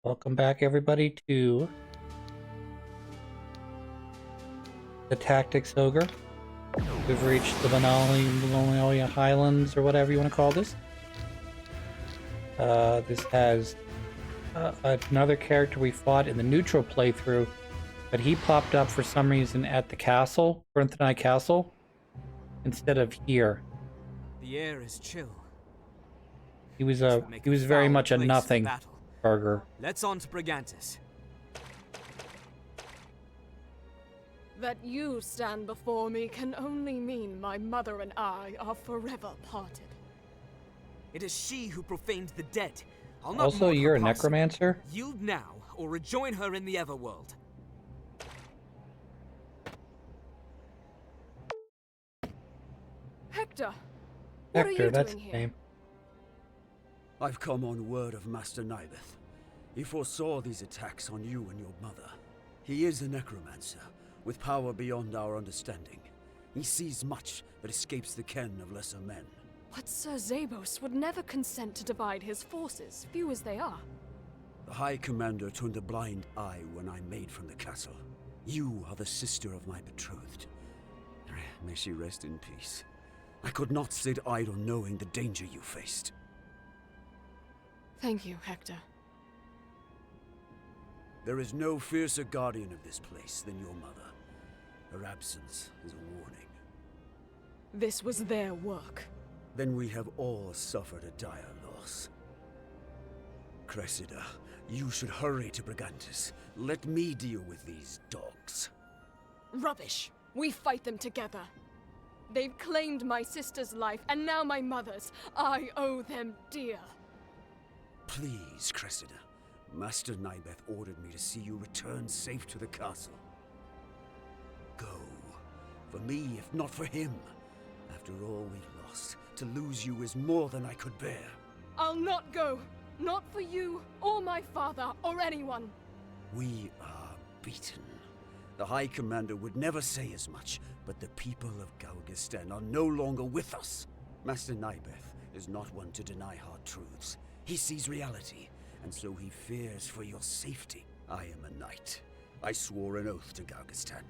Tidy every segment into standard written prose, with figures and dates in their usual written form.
Welcome back, everybody, to the Tactics Ogre. We've reached the Vanalia Highlands, or whatever you want to call this. This has another character we fought in the neutral playthrough, but he popped up for some reason at the castle, Burnthani Castle, instead of here. The air is chill. He was very much a nothing burger. Let's on to Brigantis. That you stand before me can only mean my mother and I are forever parted. It is she who profaned the dead. I'll not Also, mourn you're her a passing. necromancer? Yield now, or rejoin her in the Everworld. Hector, what are you That's doing his here? name. I've come on word of Master Nibeth. He foresaw these attacks on you and your mother. He is a necromancer, with power beyond our understanding. He sees much that escapes the ken of lesser men. But Sir Zabos would never consent to divide his forces, few as they are. The High Commander turned a blind eye when I made from the castle. You are the sister of my betrothed. May she rest in peace. I could not sit idle knowing the danger you faced. Thank you, Hector. There is no fiercer guardian of this place than your mother. Her absence is a warning. This was their work. Then we have all suffered a dire loss. Cressida, you should hurry to Brigantis. Let me deal with these dogs. Rubbish! We fight them together. They've claimed my sister's life, and now my mother's. I owe them dear. Please, Cressida. Master Nibeth ordered me to see you return safe to the castle. Go. For me, if not for him. After all we've lost, to lose you is more than I could bear. I'll not go. Not for you, or my father, or anyone. We are beaten. The High Commander would never say as much, but the people of Galgistan are no longer with us. Master Nibeth is not one to deny hard truths. He sees reality, and so he fears for your safety. I am a knight. I swore an oath to Galgistan.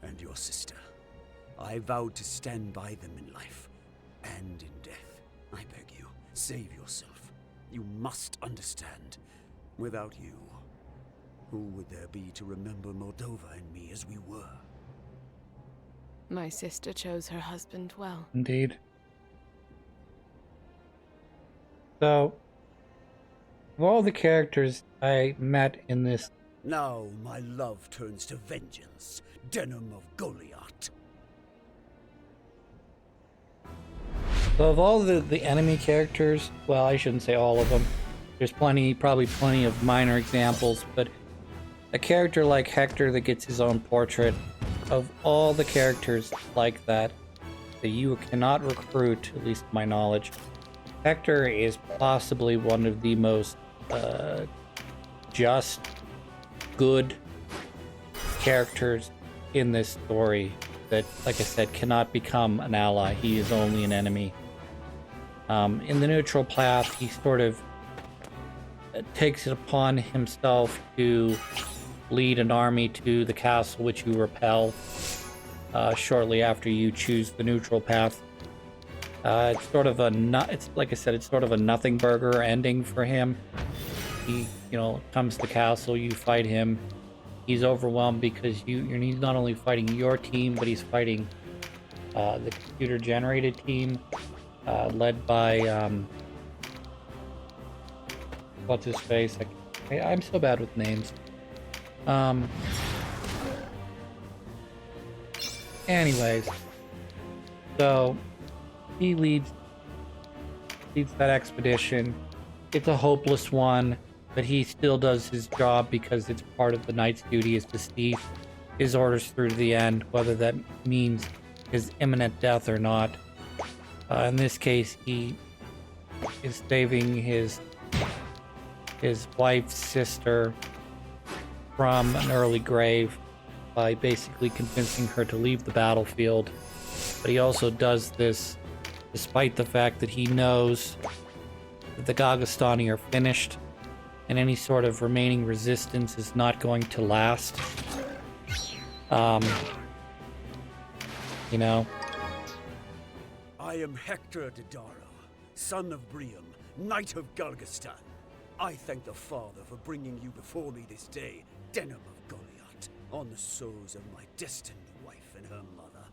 And your sister. I vowed to stand by them in life, and in death. I beg you, save yourself. You must understand. Without you, who would there be to remember Moldova and me as we were? My sister chose her husband well. Indeed. So, of all the characters I met in this, Now my love turns to vengeance, denim of Goliath. so of all the enemy characters, well, I shouldn't say all of them. There's probably plenty of minor examples, but a character like Hector that gets his own portrait, of all the characters like that you cannot recruit, at least to my knowledge, Hector is possibly one of the most just, good characters in this story that, like I said, cannot become an ally. He is only an enemy. In the neutral path, he sort of takes it upon himself to lead an army to the castle, which you repel shortly after you choose the neutral path. It's sort of it's like I said, it's sort of a nothing burger ending for him. He, comes to the castle, you fight him. He's overwhelmed because he's not only fighting your team, but he's fighting the computer-generated team, led by what's his face? I'm so bad with names. Anyways, so he leads that expedition. It's a hopeless one, but he still does his job because it's part of the knight's duty is to see his orders through to the end, whether that means his imminent death or not. In this case, he is saving his wife's sister from an early grave by basically convincing her to leave the battlefield. But he also does this despite the fact that he knows that the Galgastani are finished and any sort of remaining resistance is not going to last. You know? I am Hector de Daro, son of Briam, Knight of Gulgistan. I thank the Father for bringing you before me this day, Denham of Goliath, on the souls of my destined wife and her mother.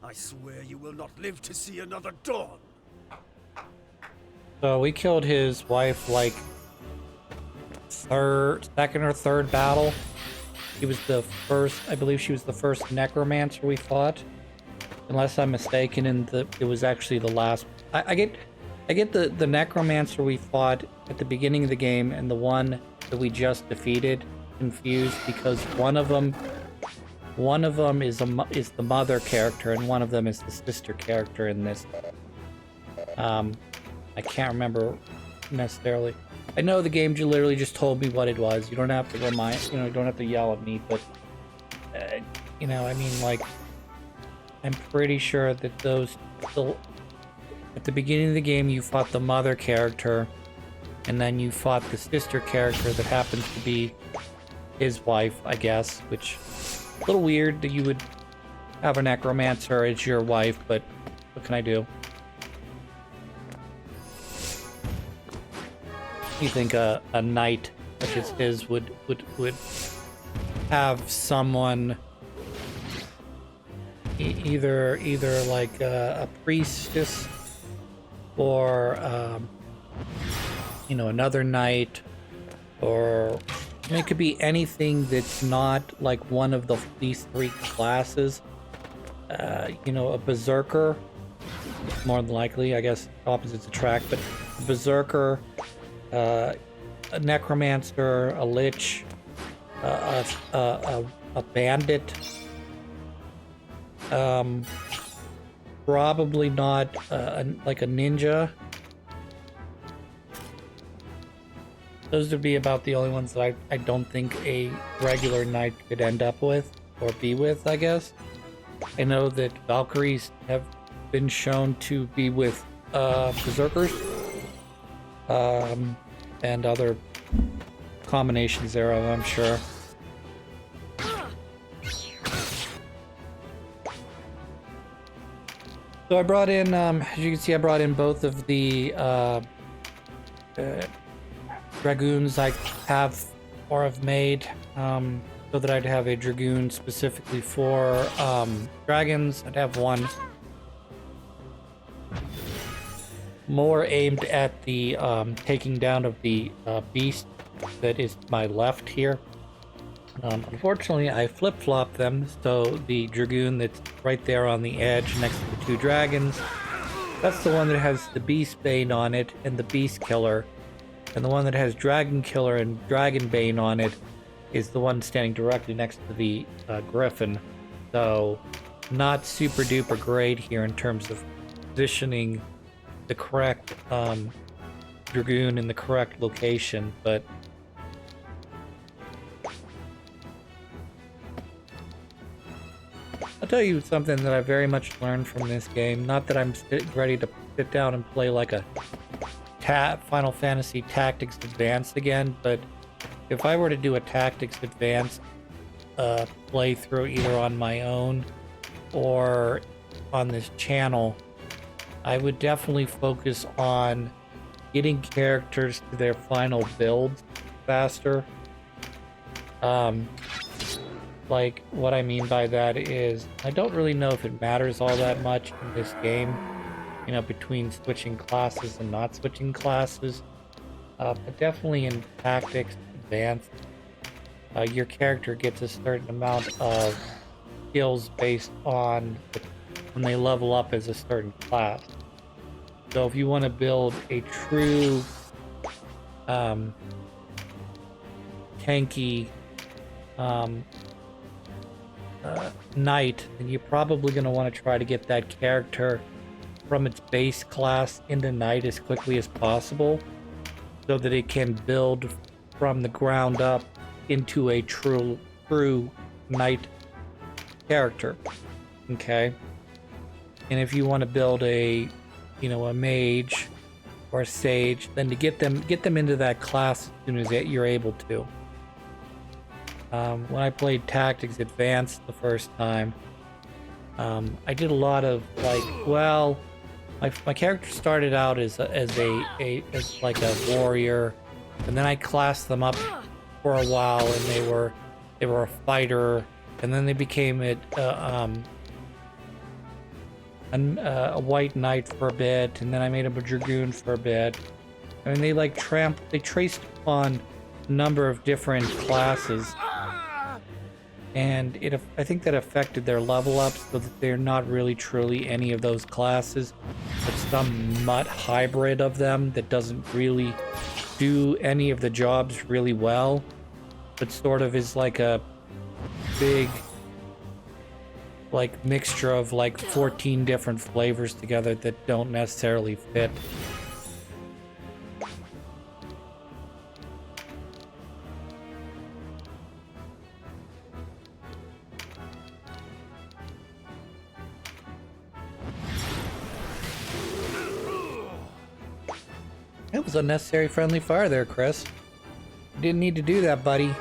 I swear you will not live to see another dawn. So we killed his wife like second or third battle. She was the first, I believe she was the first necromancer we fought. Unless I'm mistaken, and it was actually the last. I get the necromancer we fought at the beginning of the game and the one that we just defeated confused, because one of them is the mother character and one of them is the sister character in this. I can't remember necessarily. I know the game literally just told me what it was. You don't have to remind, you don't have to yell at me, but I mean, like, I'm pretty sure that at the beginning of the game you fought the mother character, and then you fought the sister character that happens to be his wife, I guess, which is a little weird that you would have a necromancer as your wife, but what can I do? You think a knight such as his would have someone either like a priestess or another knight, or it could be anything that's not like one of these three classes. A berserker, more than likely, I guess opposites attract, but a berserker, a necromancer, a lich, a bandit, probably not like a ninja. Those would be about the only ones that I don't think a regular knight could end up with or be with, I guess. I know that Valkyries have been shown to be with berserkers, and other combinations thereof, I'm sure. So I brought in, as you can see, I brought in both of the dragoons I have or have made, so that I'd have a dragoon specifically for dragons. I'd have one more aimed at the taking down of the beast that is to my left here. Unfortunately, I flip-flopped them, so the dragoon that's right there on the edge next to the two dragons, that's the one that has the beast bane on it and the beast killer, and the one that has dragon killer and dragon bane on it is the one standing directly next to the griffin. So not super duper great here in terms of positioning the correct dragoon in the correct location, but I'll tell you something that I very much learned from this game. Not that I'm ready to sit down and play like a Final Fantasy Tactics Advanced again, but if I were to do a Tactics Advanced playthrough either on my own or on this channel, I would definitely focus on getting characters to their final builds faster. Like, what I mean by that is, I don't really know if it matters all that much in this game, between switching classes and not switching classes. But definitely in Tactics Advanced, your character gets a certain amount of skills based on when they level up as a certain class. So if you want to build a true tanky knight, then you're probably going to want to try to get that character from its base class into knight as quickly as possible, so that it can build from the ground up into a true knight character. Okay, and if you want to build a mage or a sage, then to get them into that class as soon as you're able to. When I played Tactics Advanced the first time, I did a lot of my character started out as like a warrior, and then I classed them up for a while, and they were a fighter, and then they became a white knight for a bit, and then I made them a dragoon for a bit. I mean, they traced upon a number of different classes, and I think that affected their level up, so that they're not really truly any of those classes, but some mutt hybrid of them that doesn't really do any of the jobs really well, but sort of is like a big mixture of 14 different flavors together that don't necessarily fit. It was unnecessary friendly fire there, Chris. You didn't need to do that, buddy.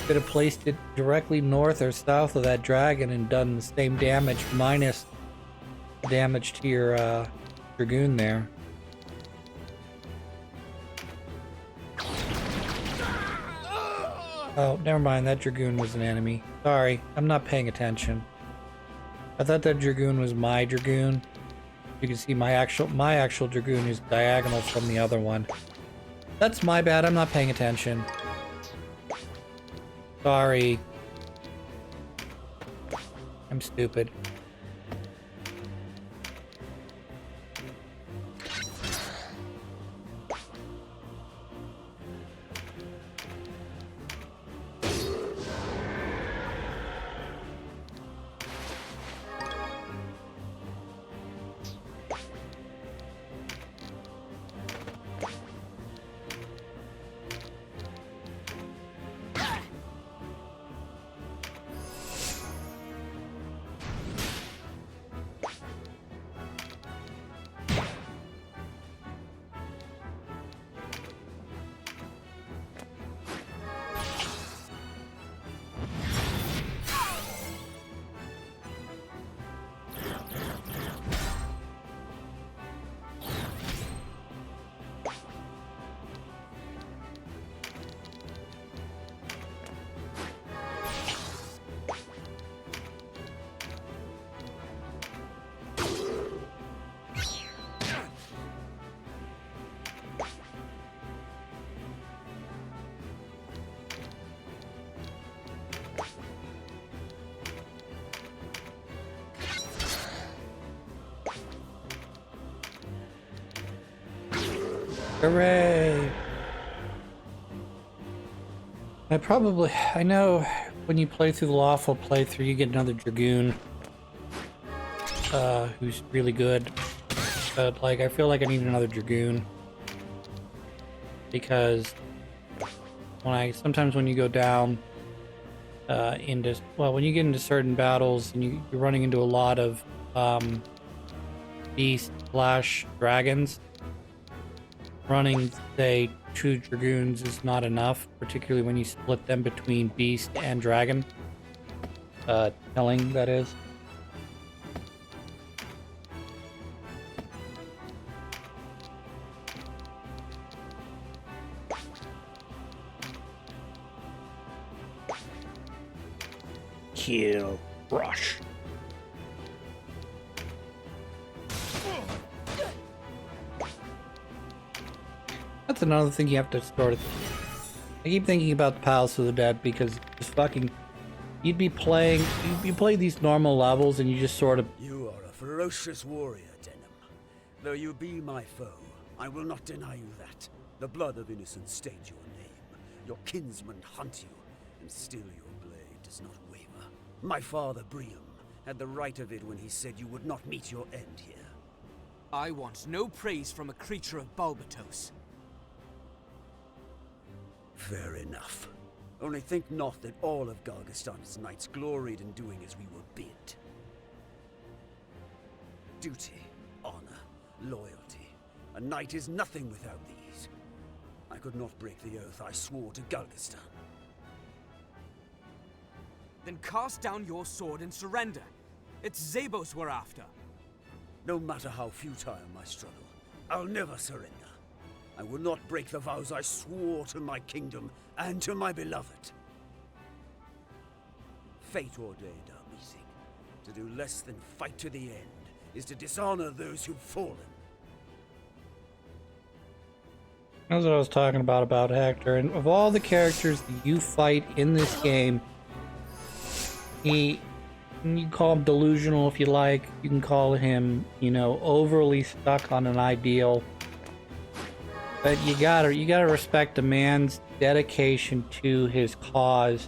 Could have placed it directly north or south of that dragon and done the same damage, minus damage to your dragoon there. Oh, never mind. That dragoon was an enemy. Sorry, I'm not paying attention. I thought that dragoon was my dragoon. You can see my actual dragoon is diagonal from the other one. That's my bad. I'm not paying attention. Sorry. I'm stupid. Hooray! I know when you play through the lawful playthrough, you get another dragoon who's really good. But I feel like I need another dragoon because sometimes when you go down when you get into certain battles and you're running into a lot of beast/dragons, running say 2 dragoons is not enough, particularly when you split them between beast and dragon. Killing, that is. Kill rush. That's another thing you have to sort of... I keep thinking about the Palace of the Dead because just fucking... You play these normal levels and you just sort of... You are a ferocious warrior, Denham. Though you be my foe, I will not deny you that. The blood of innocents stains your name. Your kinsmen hunt you, and still your blade does not waver. My father, Briam, had the right of it when he said you would not meet your end here. I want no praise from a creature of Balbatos. Fair enough. Only think not that all of Gargastan's knights gloried in doing as we were bid. Duty, honor, loyalty. A knight is nothing without these. I could not break the oath I swore to Galgistan. Then cast down your sword and surrender. It's Zabos we're after. No matter how futile my struggle, I'll never surrender. I will not break the vows I swore to my kingdom and to my beloved. Fate ordained our meeting. To do less than fight to the end is to dishonor those who've fallen. That's what I was talking about Hector. And of all the characters that you fight in this game, you can call him delusional if you like. You can call him, you know, overly stuck on an ideal. But you gotta respect a man's dedication to his cause.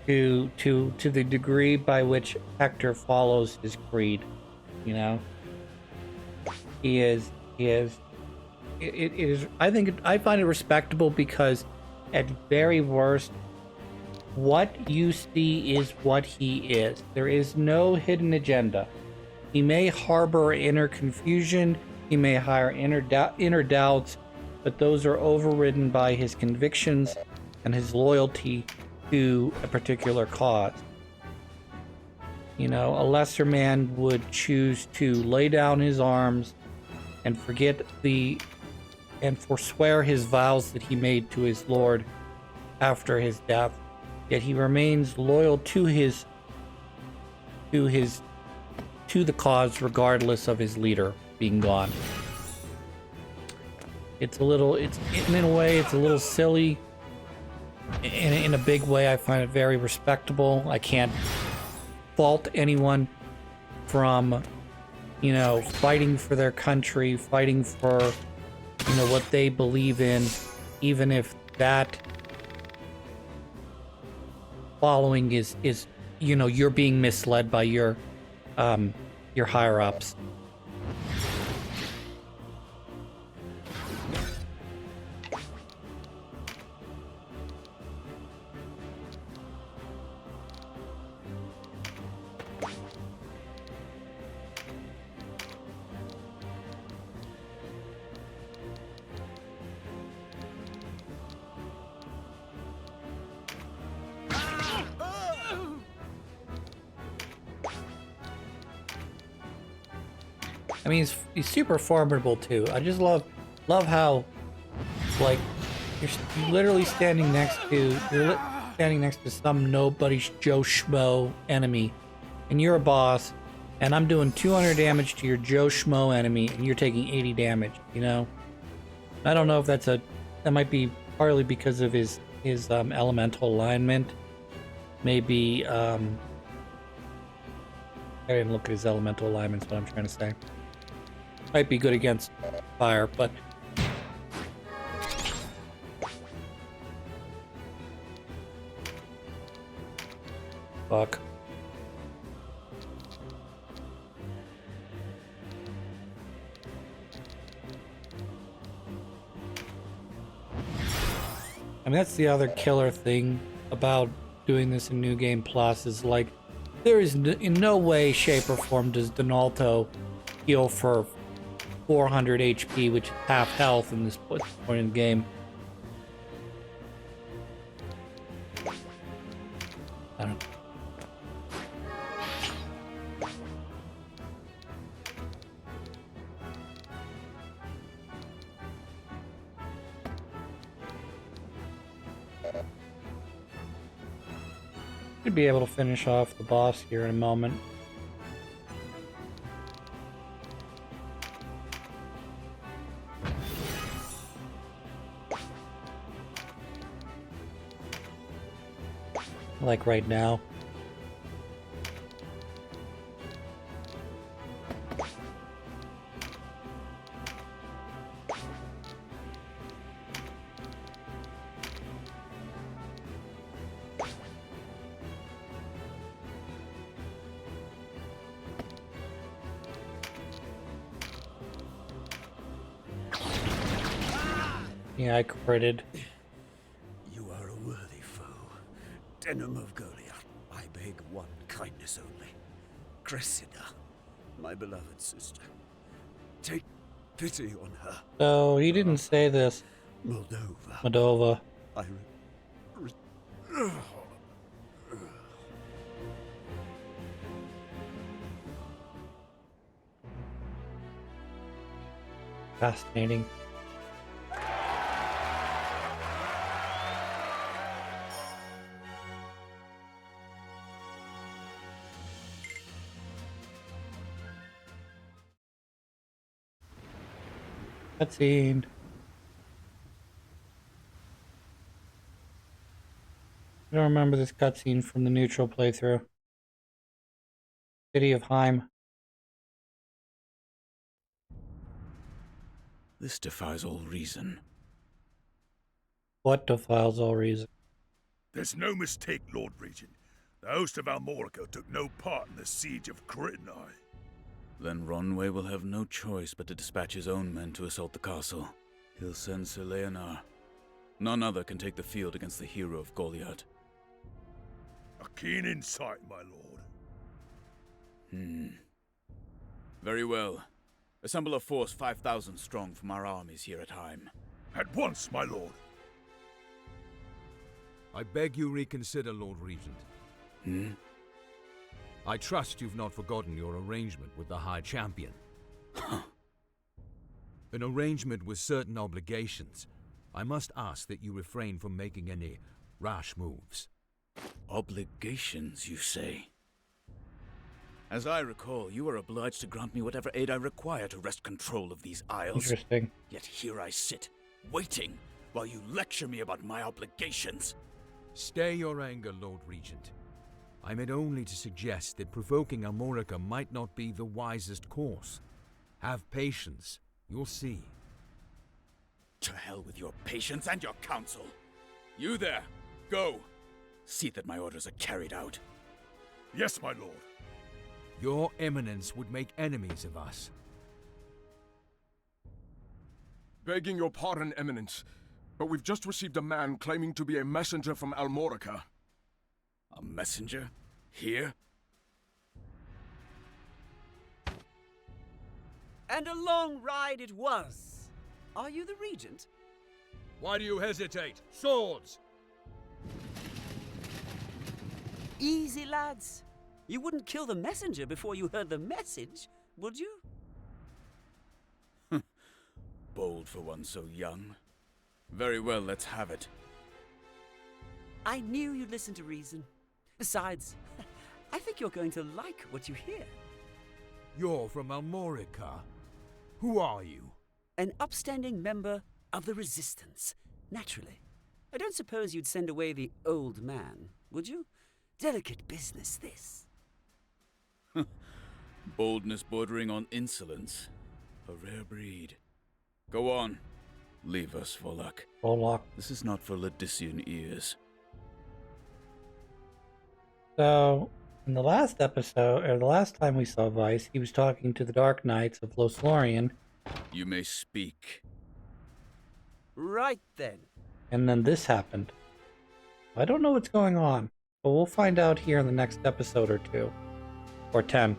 To the degree by which Hector follows his creed, you know. It is, I find it respectable because at very worst, what you see is what he is. There is no hidden agenda. He may harbor inner confusion, he may harbor inner doubts, but those are overridden by his convictions and his loyalty to a particular cause. You know, a lesser man would choose to lay down his arms and forswear his vows that he made to his lord after his death. Yet he remains loyal to the cause regardless of his leader being gone. In a way, it's a little silly. In a big way, I find it very respectable. I can't fault anyone from, you know, fighting for their country, fighting for, you know, what they believe in, even if that following is you know, you're being misled by your higher ups. I mean, he's super formidable too. I just love how, like, you're literally standing next to some nobody Joe Schmo enemy, and you're a boss, and I'm doing 200 damage to your Joe Schmo enemy, and you're taking 80 damage. You know, I don't know if that might be partly because of his elemental alignment. Maybe I didn't look at his elemental alignments. What I'm trying to say. Might be good against fire, but fuck. I mean, that's the other killer thing about doing this in New Game Plus is, like, there is in no way, shape, or form does Donalto heal for 400 HP, which is half health in this point in the game. I don't know. Should be able to finish off the boss here in a moment. Like right now. Yeah, I critted. You are a worthy foe. Denim of Goliath, I beg one kindness only. Cressida, my beloved sister. Take pity on her. So he didn't say this. Moldova. Moldova. I Fascinating. Cutscene. I don't remember this cutscene from the neutral playthrough. City of Heim. This defies all reason. What defiles all reason? There's no mistake, Lord Regent. The host of Almorica took no part in the siege of Crittenai. Then Ronway will have no choice but to dispatch his own men to assault the castle. He'll send Sir Leonard. None other can take the field against the hero of Goliath. A keen insight, my lord. Very well. Assemble a force 5,000 strong from our armies here at Heim. At once, my lord. I beg you reconsider, Lord Regent. I trust you've not forgotten your arrangement with the High Champion. An arrangement with certain obligations. I must ask that you refrain from making any rash moves. Obligations, you say? As I recall, you are obliged to grant me whatever aid I require to wrest control of these isles. Interesting. Yet here I sit, waiting, while you lecture me about my obligations. Stay your anger, Lord Regent. I meant only to suggest that provoking Almorica might not be the wisest course. Have patience. You'll see. To hell with your patience and your counsel. You there, go. See that my orders are carried out. Yes, my lord. Your Eminence would make enemies of us. Begging your pardon, Eminence, but we've just received a man claiming to be a messenger from Almorica. A messenger? Here? And a long ride it was. Are you the regent? Why do you hesitate? Swords! Easy, lads. You wouldn't kill the messenger before you heard the message, would you? Bold for one so young. Very well, let's have it. I knew you'd listen to reason. Besides, I think you're going to like what you hear. You're from Almorica. Who are you? An upstanding member of the Resistance, naturally. I don't suppose you'd send away the old man, would you? Delicate business, this. Boldness bordering on insolence. A rare breed. Go on. Leave us, Volak. Volak. This is not for Ladician ears. So, in the last episode, or the last time we saw Vice, he was talking to the Dark Knights of Lothlorien. You may speak. Right then. And then this happened. I don't know what's going on, but we'll find out here in the next episode or 2. Or 10.